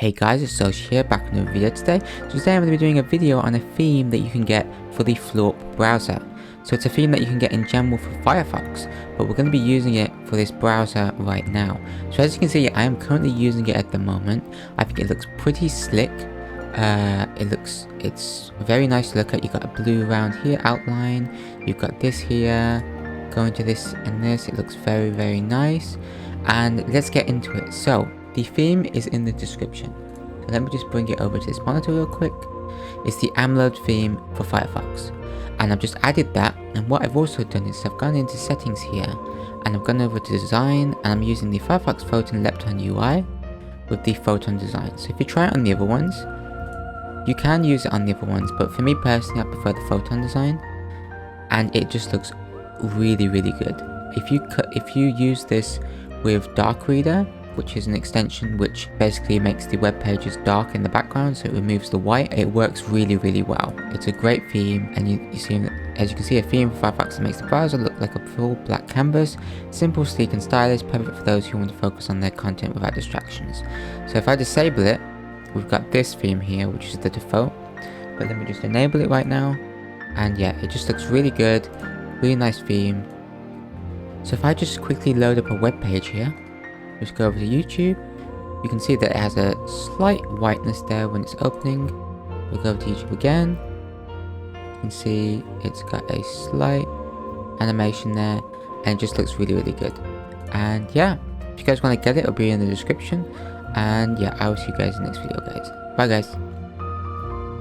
Hey guys, it's Zoshi here, back in a video today. So today I'm going to be doing a video on a theme that you can get for the Florp browser. So it's a theme that you can get in general for Firefox, but we're going to be using it for this browser right now. So as you can see, I am currently using it at the moment. I think it looks pretty slick. It's very nice to look at. You've got a blue around here outline. You've got this here, going to this and this. It looks very, very nice. And let's get into it. So the theme is in the description. So let me just bring it over to this monitor real quick. It's the AMLOAD theme for Firefox. And I've just added that. And what I've also done is I've gone into settings here. And I've gone over to design. And I'm using the Firefox Photon Lepton UI with the Photon design. So if you try it on the other ones, you can use it on the other ones. But for me personally, I prefer the Photon design. And it just looks really, really good. If you use this with Dark Reader, which is an extension which basically makes the web pages dark in the background, so it removes the white. It works really, really well. It's a great theme, and you see, as you can see, a theme for Firefox that makes the browser look like a full black canvas. Simple, sleek and stylish, perfect for those who want to focus on their content without distractions. So if I disable it, we've got this theme here, which is the default, but let me just enable it right now. And yeah, it just looks really good, really nice theme. So if I just quickly load up a web page here, just go over to YouTube, you can see that it has a slight whiteness there when it's opening. We'll go over to YouTube again. You can see it's got a slight animation there, and it just looks really, really good. And yeah, if you guys want to get it, it'll be in the description. And yeah, I will see you guys in the next video, guys. Bye guys.